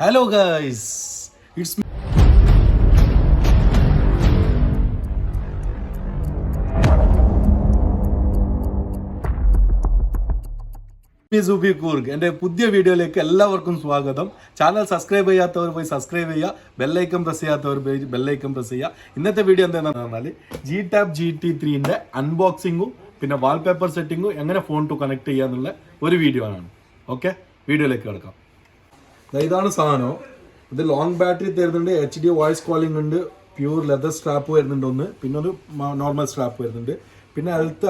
Hello guys, it's me Zubi Kurg. എൻ്റെ പുതിയ വീഡിയോയിലേക്ക് എല്ലാവർക്കും സ്വാഗതം. ചാനൽ സബ്സ്ക്രൈബ് ചെയ്യാത്തവർ പോയി സബ്സ്ക്രൈബ് ചെയ്യുക, ബെല്ലൈക്കൺ പ്രസ് ചെയ്യാത്തവർ ബെല്ലൈക്കൺ പ്രസ് ചെയ്യുക. ഇന്നത്തെ വീഡിയോ എന്താണെന്ന് പറഞ്ഞാൽ gtab gt3ൻ്റെ അൺബോക്സിങ്ങും പിന്നെ വാൾപേപ്പർ സെറ്റിങ്ങും എങ്ങനെ ഫോൺ ടു കണക്ട് ചെയ്യാന്നുള്ള ഒരു വീഡിയോ ആണ്. ഓക്കെ, വീഡിയോയിലേക്ക് കിടക്കാം. ഇതാണ് സാധനം. ഇത് ലോങ് ബാറ്ററി തരുന്നുണ്ട്, HD വോയിസ് കോളിംഗ് ഉണ്ട്, പ്യൂർ ലെതർ സ്ട്രാപ്പ് വരുന്നുണ്ട് ഒന്ന്, പിന്നെ ഒരു നോർമൽ സ്ട്രാപ്പ് വരുന്നുണ്ട്, പിന്നെ ഹെൽത്ത്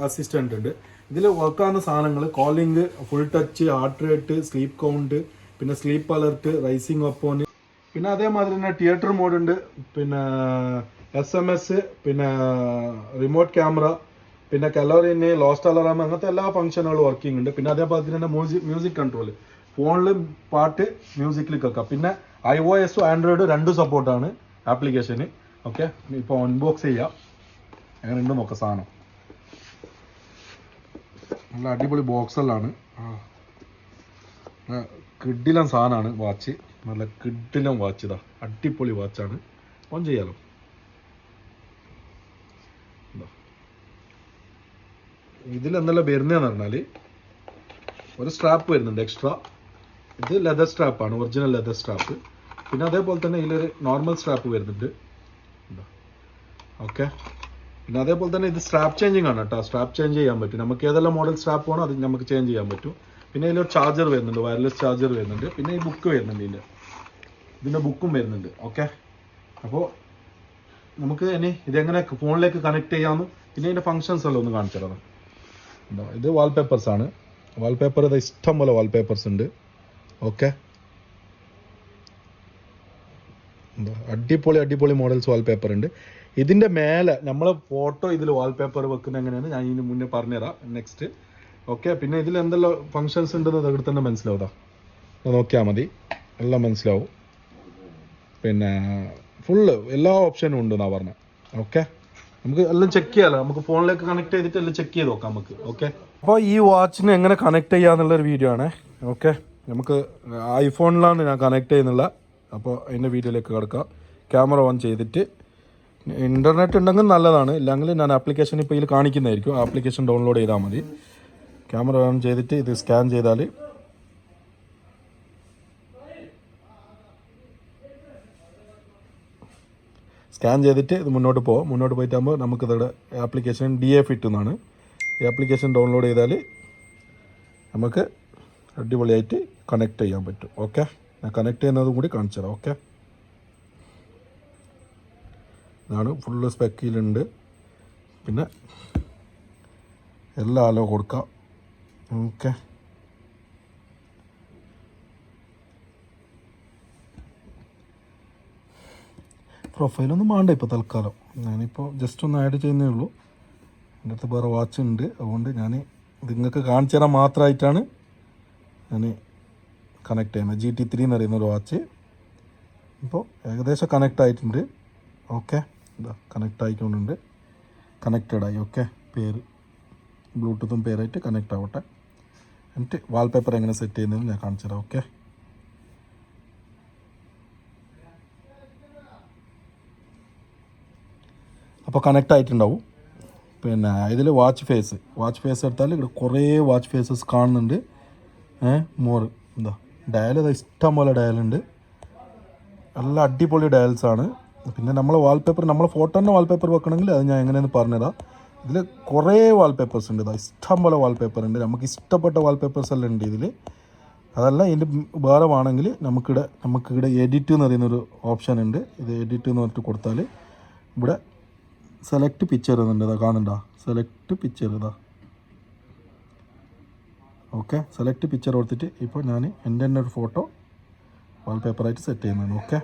അസിസ്റ്റന്റ് ഉണ്ട്. ഇതിൽ വർക്കാവുന്ന സാധനങ്ങൾ calling, full touch, heart rate, sleep count, പിന്നെ സ്ലീപ്പ് അലർട്ട്, റൈസിങ് ഒപ്പോന്, പിന്നെ അതേമാതിരി തന്നെ തിയേറ്റർ മോഡ് ഉണ്ട്, പിന്നെ SMS, പിന്നെ റിമോട്ട് ക്യാമറ, പിന്നെ കലോറിന്, ലോസ്റ്റ് അലാറം, അങ്ങനത്തെ എല്ലാ ഫംഗ്ഷനുകളും വർക്കിംഗ് ഉണ്ട്. പിന്നെ അതേപോലെ തന്നെ മ്യൂസിക് കൺട്രോൾ, ഫോണിൽ പാട്ട് മ്യൂസിക്കിൽ കേൾക്കാം. പിന്നെ iOS ആൻഡ്രോയിഡ് രണ്ടും സപ്പോർട്ടാണ് ആപ്ലിക്കേഷന്. ഓക്കെ, ഇപ്പോൾ അൺബോക്സ് ചെയ്യാം, അങ്ങനെ ഉണ്ട് നോക്കാം. സാധനം നല്ല അടിപൊളി ബോക്സെല്ലാണ്, കിഡിലൻ സാധനമാണ്. വാച്ച് നല്ല കിഡിലൻ വാച്ച്, ഇതാ അടിപൊളി വാച്ചാണ്. ഓൺ ചെയ്യാലോ. ഇതിലെന്തെല്ലാം വരുന്നതെന്ന് പറഞ്ഞാൽ ഒരു സ്ട്രാപ്പ് വരുന്നുണ്ട് എക്സ്ട്രാ. ഇത് ലെതർ സ്ട്രാപ്പാണ്, ഒറിജിനൽ ലെതർ സ്ട്രാപ്പ്. പിന്നെ അതേപോലെ തന്നെ ഇതിലൊരു നോർമൽ സ്ട്രാപ്പ് വരുന്നുണ്ട്. ഓക്കെ, പിന്നെ അതേപോലെ തന്നെ ഇത് സ്ട്രാപ്പ് ചേഞ്ചിങ് ആണ് കേട്ടോ. സ്ട്രാപ്പ് ചേഞ്ച് ചെയ്യാൻ പറ്റും, നമുക്ക് ഏതെല്ലാം മോഡൽ സ്ട്രാപ്പ് വേണോ അത് നമുക്ക് ചേഞ്ച് ചെയ്യാൻ പറ്റും. പിന്നെ ഇതിലൊരു ചാർജർ വരുന്നുണ്ട്, വയർലെസ് ചാർജർ വരുന്നുണ്ട്. പിന്നെ ഈ ബുക്ക് വരുന്നുണ്ട്, ഇതിൻ്റെ ബുക്കും വരുന്നുണ്ട്. ഓക്കെ, അപ്പോൾ നമുക്ക് ഇനി ഇതെങ്ങനെ ഫോണിലേക്ക് കണക്ട് ചെയ്യാമെന്നും പിന്നെ ഇതിൻ്റെ ഫങ്ഷൻസ് എല്ലാം ഒന്ന് കാണിച്ചു തരാം. ഇത് വാൾപേപ്പേഴ്സ് ആണ്. വാൾപേപ്പർ ഇത് ഇഷ്ടം പോലെ വാൾപേപ്പേഴ്സ് ഉണ്ട്. ഓക്കെ, അടിപൊളി മോഡൽസ് വാൾപേപ്പർ ഉണ്ട്. ഇതിൻ്റെ മേലെ നമ്മൾ ഫോട്ടോ ഇതിൽ വാൾപേപ്പർ വെക്കുന്നത് എങ്ങനെയാണ് ഞാൻ ഇതിന് മുന്നേ പറഞ്ഞുതരാം നെക്സ്റ്റ്. ഓക്കെ, പിന്നെ ഇതിൽ എന്തെല്ലാം ഫങ്ഷൻസ് ഉണ്ടെന്ന് ഇവിടെ തന്നെ മനസ്സിലാവുക, നോക്കിയാൽ മതി, എല്ലാം മനസ്സിലാവും. പിന്നെ ഫുള്ള് എല്ലാ ഓപ്ഷനും ഉണ്ടെന്നാണ് പറഞ്ഞത്. ഓക്കെ, നമുക്ക് എല്ലാം ചെക്ക് ചെയ്യാമല്ലോ, നമുക്ക് ഫോണിലേക്ക് കണക്ട് ചെയ്തിട്ട് എല്ലാം ചെക്ക് ചെയ്ത് നോക്കാം നമുക്ക്. ഓക്കെ, അപ്പോൾ ഈ വാച്ചിന് എങ്ങനെ കണക്ട് ചെയ്യാന്നുള്ളൊരു വീഡിയോ ആണ്. ഓക്കെ, നമുക്ക് ഐഫോണിലാണ് ഞാൻ കണക്ട് ചെയ്യുന്നുള്ള. അപ്പോൾ അതിൻ്റെ വീഡിയോയിലേക്ക് കിടക്കാം. ക്യാമറ ഓൺ ചെയ്തിട്ട് ഇൻ്റർനെറ്റ് ഉണ്ടെങ്കിൽ നല്ലതാണ്, ഇല്ലെങ്കിൽ ഞാൻ ആപ്ലിക്കേഷൻ ഇപ്പോൾ ഇതിൽ കാണിക്കുന്നതായിരിക്കും. ആപ്ലിക്കേഷൻ ഡൗൺലോഡ് ചെയ്താൽ മതി. ക്യാമറ ഓൺ ചെയ്തിട്ട് ഇത് സ്കാൻ ചെയ്താൽ ഇത് മുന്നോട്ട് പോകും. മുന്നോട്ട് പോയിട്ടാകുമ്പോൾ നമുക്കിവിടെ ആപ്ലിക്കേഷൻ DA-Fit എന്നാണ്. ഈ ആപ്ലിക്കേഷൻ ഡൗൺലോഡ് ചെയ്താൽ നമുക്ക് അടിപൊളിയായിട്ട് കണക്ട് ചെയ്യാൻ പറ്റും. ഓക്കെ, ഞാൻ കണക്ട് ചെയ്യുന്നതും കൂടി കാണിച്ചു തരാം. ഓക്കെ, ഇതാണ് ഫുള്ള് സ്പെക്കിലുണ്ട്. പിന്നെ എല്ലാ അലോ കൊടുക്കാം. ഓക്കെ, പ്രൊഫൈലൊന്നും വേണ്ട ഇപ്പോൾ തൽക്കാലം. ഞാനിപ്പോൾ ജസ്റ്റ് ഒന്ന് ആഡ് ചെയ്യുന്നേ ഉള്ളൂ. എൻ്റെ അടുത്ത് വേറെ വാച്ച് ഉണ്ട്, അതുകൊണ്ട് ഞാൻ ഇത് നിങ്ങൾക്ക് കാണിച്ചു തരാൻ മാത്രമായിട്ടാണ് ഞാൻ കണക്ട് ചെയ്യുന്നത്. GT3 എന്ന് പറയുന്ന ഒരു വാച്ച് ഇപ്പോൾ ഏകദേശം കണക്ട് ആയിട്ടുണ്ട്. ഓക്കെ, ഇതാ കണക്ട് ആയിക്കൊണ്ടുണ്ട്, കണക്റ്റഡായി. ഓക്കെ, പേര് ബ്ലൂടൂത്തും പേരായിട്ട് കണക്ട് ആവട്ടെ. എന്നിട്ട് വാൾപേപ്പർ എങ്ങനെ സെറ്റ് ചെയ്യുന്നതെന്ന് ഞാൻ കാണിച്ചു തരാം. ഓക്കെ, അപ്പോൾ കണക്ട് ആയിട്ടുണ്ടാവും. പിന്നെ ഇതിൽ വാച്ച് ഫേസ് എടുത്താൽ ഇവിടെ കുറേ വാച്ച് ഫേസസ് കാണുന്നുണ്ട്. എന്താ ഡയൽ, ഇത് ഇഷ്ടം പോലെ ഡയലുണ്ട്, നല്ല അടിപൊളി ഡയൽസാണ്. പിന്നെ നമ്മൾ വാൾപേപ്പർ, നമ്മൾ ഫോട്ടോൻ്റെ വാൾപേപ്പർ വെക്കണമെങ്കിൽ അത് ഞാൻ എങ്ങനെയെന്ന് പറഞ്ഞുതരാം. ഇതിൽ കുറേ വാൾപേപ്പേഴ്സ് ഉണ്ട്, ഇതാ ഇഷ്ടം പോലെ വാൾപേപ്പർ ഉണ്ട്. നമുക്ക് ഇഷ്ടപ്പെട്ട വാൾപേപ്പേഴ്സ് എല്ലാം ഉണ്ട് ഇതിൽ. അതല്ല ഇതിൻ്റെ വേറെ വേണമെങ്കിൽ നമുക്കിവിടെ എഡിറ്റ് എന്ന് പറയുന്നൊരു ഓപ്ഷൻ ഉണ്ട്. ഇത് എഡിറ്റ് എന്ന് പറഞ്ഞിട്ട് കൊടുത്താൽ ഇവിടെ സെലക്ട് പിക്ചർ എന്നുണ്ട്, ഇതാ കാണുന്നുണ്ടോ, സെലക്ട് പിക്ചർ ഇതാ. ഓക്കെ, സെലക്ട് പിക്ചർ കൊടുത്തിട്ട് ഇപ്പോൾ ഞാൻ എൻ്റെ തന്നെ ഒരു ഫോട്ടോ വാൾപേപ്പറായിട്ട് സെറ്റ് ചെയ്യുന്നതാണ്. ഓക്കെ,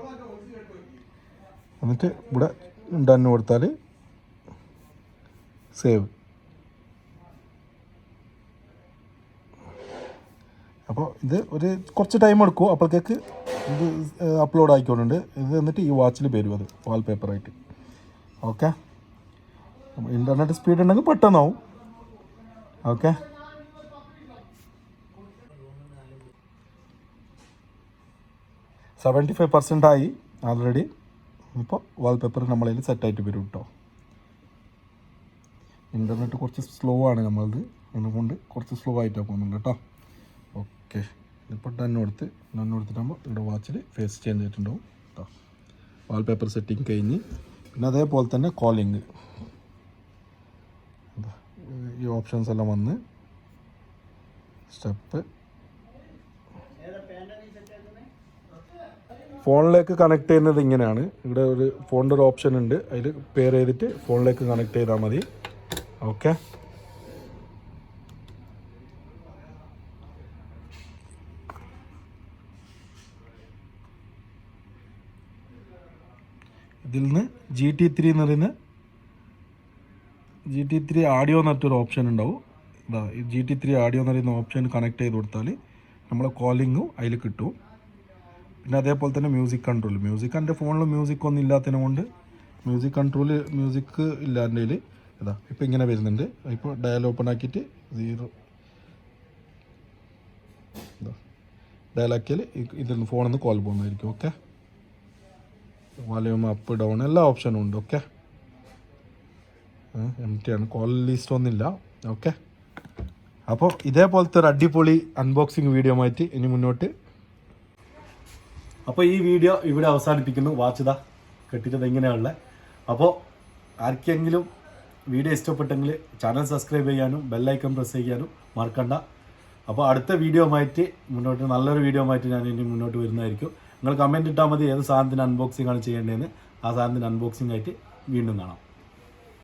എന്നിട്ട് ഇവിടെ ഡൺ കൊടുത്താൽ സേവ്. അപ്പോൾ ഇത് കുറച്ച് ടൈം എടുക്കും, അപ്പോഴത്തേക്ക് ഇത് അപ്ലോഡ് ആയിക്കൊണ്ടുണ്ട്. ഇത് എന്നിട്ട് ഈ വാച്ചിൽ വരും അത് വാൾപേപ്പറായിട്ട്. ഓക്കെ, ഇൻ്റർനെറ്റ് സ്പീഡ് ഉണ്ടെങ്കിൽ പെട്ടെന്നാവും. ഓക്കെ, 75% ആയി ആൾറെഡി. ഇപ്പോൾ വാൾപേപ്പർ നമ്മളതിൽ സെറ്റായിട്ട് വരും കേട്ടോ. ഇൻ്റർനെറ്റ് കുറച്ച് സ്ലോ ആണ് നമ്മളത്, അതുകൊണ്ട് കുറച്ച് സ്ലോ ആയിട്ടാണ് പോകുന്നുണ്ട് കേട്ടോ. ഓക്കെ, ഇപ്പോൾ ഡൺ കൊടുത്തിട്ടാകുമ്പോൾ ഇവിടെ വാച്ചിൽ ഫേസ് ചേഞ്ച് ആയിട്ടുണ്ടാവും കേട്ടോ. വാൾപേപ്പർ സെറ്റിങ് കഴിഞ്ഞ് പിന്നെ അതേപോലെ തന്നെ കോളിങ് ഈ ഓപ്ഷൻസ് എല്ലാം വന്ന് സ്റ്റെപ്പ് ഫോണിലേക്ക് കണക്ട് ചെയ്യുന്നത് ഇങ്ങനെയാണ്. ഇവിടെ ഒരു ഫോണിൻ്റെ ഒരു ഓപ്ഷൻ ഉണ്ട്, അതിൽ പെയർ ചെയ്തിട്ട് ഫോണിലേക്ക് കണക്ട് ചെയ്താൽ മതി. ഓക്കെ, ഇതിൽ നിന്ന് GT3 എന്ന് പറയുന്ന GT3 ആഡിയോ എന്നൊരു ഓപ്ഷൻ ഉണ്ടാവും. ഇതാ ഈ GT3 ആഡിയോ എന്ന് പറയുന്ന ഓപ്ഷൻ കണക്ട് ചെയ്ത് കൊടുത്താൽ നമ്മളെ കോളിങ്ങും അതിൽ കിട്ടും. പിന്നെ അതേപോലെ തന്നെ മ്യൂസിക് എൻ്റെ ഫോണിൽ മ്യൂസിക് ഒന്നും ഇല്ലാത്തതിനെ കൊണ്ട് മ്യൂസിക് ഇല്ലാണ്ടതിൽ ഇതാ ഇപ്പോൾ ഇങ്ങനെ വരുന്നുണ്ട്. ഇപ്പോൾ ഡയൽ ഓപ്പൺ ആക്കിയിട്ട് 0 ഡയലാക്കിയാൽ ഇതിൽ നിന്ന് ഫോണിൽ നിന്ന് കോൾ പോകുന്നതായിരിക്കും. ഓക്കെ, വോളിയൂം അപ്പ് ഡൗൺ എല്ലാ ഓപ്ഷനും ഉണ്ട്. ഓക്കെ, എംറ്റിയാണ്, കോൾ ലിസ്റ്റ് ഒന്നുമില്ല. ഓക്കെ, അപ്പോൾ ഇതേപോലത്തെ ഒരു അടിപൊളി അൺബോക്സിങ് വീഡിയോ ആയിട്ട് ഇനി മുന്നോട്ട്. അപ്പോൾ ഈ വീഡിയോ ഇവിടെ അവസാനിപ്പിക്കുന്നു. വാച്ച് കെട്ടിച്ചത് എങ്ങനെയാണുള്ളത്. അപ്പോൾ ആർക്കെങ്കിലും വീഡിയോ ഇഷ്ടപ്പെട്ടെങ്കിൽ ചാനൽ സബ്സ്ക്രൈബ് ചെയ്യാനും ബെല്ലൈക്കൺ പ്രസ് ചെയ്യാനും മറക്കണ്ട. അപ്പോൾ അടുത്ത വീഡിയോ ആയിട്ട് മുന്നോട്ട്, നല്ലൊരു വീഡിയോ ആയിട്ട് ഞാൻ ഇനി മുന്നോട്ട് വരുന്നതായിരിക്കും. നിങ്ങൾ കമൻറ്റ് ഇട്ടാൽ മതി ഏത് സാധനത്തിന് അൺബോക്സിംഗ് ആണ് ചെയ്യേണ്ടതെന്ന്. ആ സാധനത്തിന് അൺബോക്സിംഗ് ആയിട്ട് വീണ്ടും കാണാം.